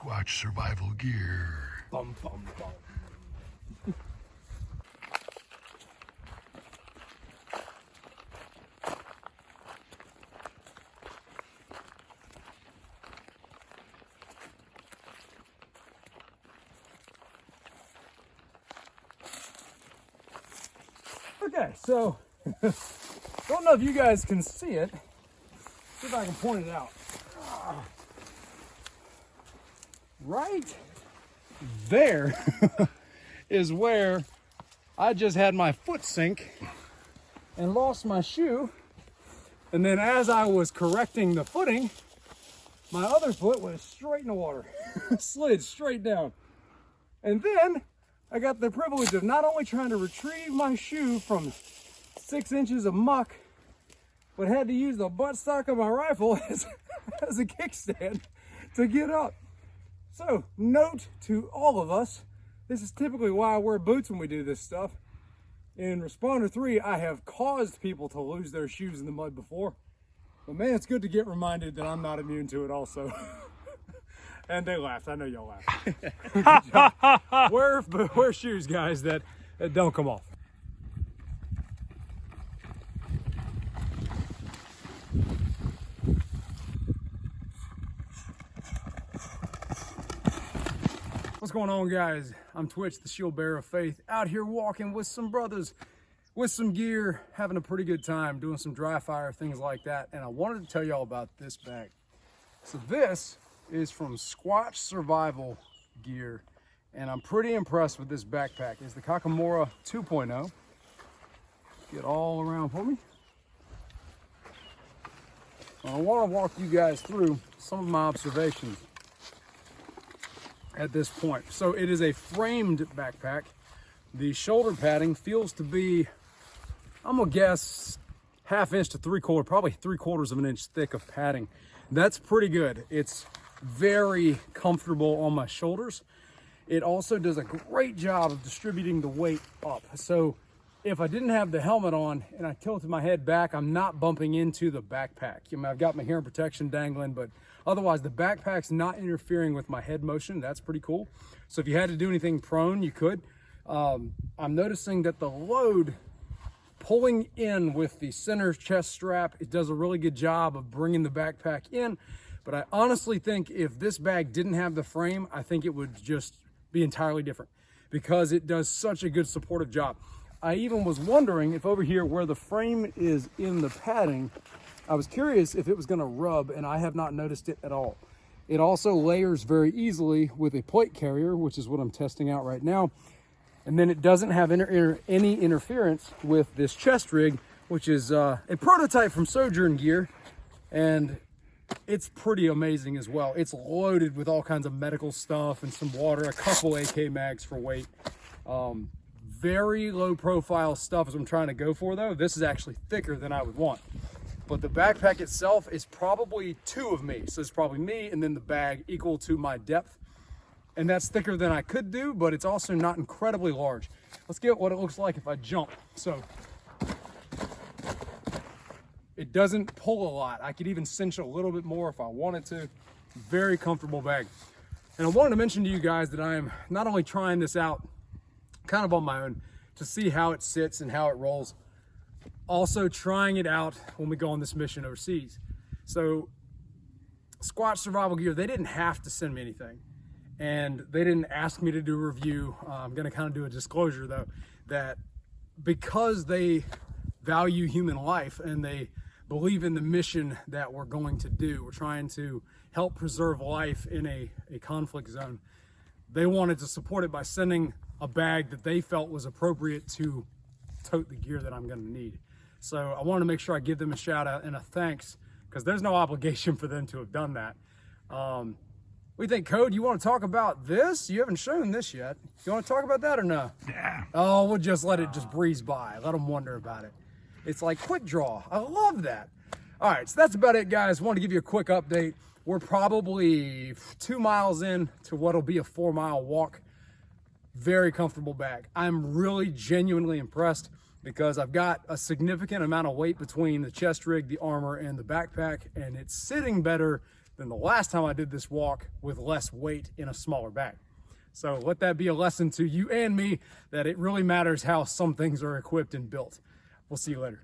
Squatch survival gear. Bum, bum, bum. Okay, so don't know if you guys can see it. See if I can point it out. Right there is where I just had my foot sink and lost my shoe. And then as I was correcting the footing, my other foot went straight in the water, slid straight down. And then I got the privilege of not only trying to retrieve my shoe from 6 inches of muck, but had to use the buttstock of my rifle as a kickstand to get up. So, note to all of us, this is typically why I wear boots when we do this stuff. In Responder 3, I have caused people to lose their shoes in the mud before. But man, it's good to get reminded that I'm not immune to it also. And they laughed. I know y'all laughed. Wear shoes, guys, that don't come off. What's going on, guys? I'm Twitch, the Shieldbearer of Faith, out here walking with some brothers, with some gear, having a pretty good time, doing some dry fire, things like that. And I wanted to tell y'all about this bag. So this is from Squatch Survival Gear, and I'm pretty impressed with this backpack. It's the Kakamora 2.0. Get all around for me. I want to walk you guys through some of my observations at this point. So it is a framed backpack. The shoulder padding feels to be, I'm gonna guess, 1/2 inch to 3/4, probably 3/4 of an inch thick of padding. That's pretty good. It's very comfortable on my shoulders. It also does a great job of distributing the weight up. So if I didn't have the helmet on and I tilted my head back, I'm not bumping into the backpack. I mean, I've got my hearing protection dangling, but otherwise the backpack's not interfering with my head motion. That's pretty cool. So if you had to do anything prone, you could. I'm noticing that the load pulling in with the center chest strap, it does a really good job of bringing the backpack in. But I honestly think if this bag didn't have the frame, I think it would just be entirely different because it does such a good supportive job. I even was wondering if over here where the frame is in the padding, I was curious if it was gonna rub, and I have not noticed it at all. It also layers very easily with a plate carrier, which is what I'm testing out right now. And then it doesn't have any interference with this chest rig, which is a prototype from Sojourn Gear, and it's pretty amazing as well. It's loaded with all kinds of medical stuff and some water, a couple AK mags for weight. Very low profile stuff is what I'm trying to go for though. This is actually thicker than I would want. But the backpack itself is probably 2 of me. So it's probably me and then the bag equal to my depth. And that's thicker than I could do, but it's also not incredibly large. Let's get what it looks like if I jump. So it doesn't pull a lot. I could even cinch a little bit more if I wanted to. Very comfortable bag. And I wanted to mention to you guys that I am not only trying this out kind of on my own to see how it sits and how it rolls, also trying it out when we go on this mission overseas. So Squatch Survival Gear, they didn't have to send me anything and they didn't ask me to do a review. I'm gonna kind of do a disclosure though, that because they value human life and they believe in the mission that we're going to do, we're trying to help preserve life in a conflict zone, they wanted to support it by sending a bag that they felt was appropriate to tote the gear that I'm gonna need. So I wanted to make sure I give them a shout out and a thanks, because there's no obligation for them to have done that. What do you think, Code? You want to talk about this? You haven't shown this yet. You want to talk about that or no? Yeah. Oh, we'll just let it just breeze by. Let them wonder about it. It's like quick draw. I love that. All right, so that's about it, guys. Wanted to give you a quick update. We're probably 2 miles in to what'll be a 4-mile walk. Very comfortable bag. I'm really genuinely impressed because I've got a significant amount of weight between the chest rig, the armor, and the backpack, and it's sitting better than the last time I did this walk with less weight in a smaller bag. So let that be a lesson to you and me that it really matters how some things are equipped and built. We'll see you later.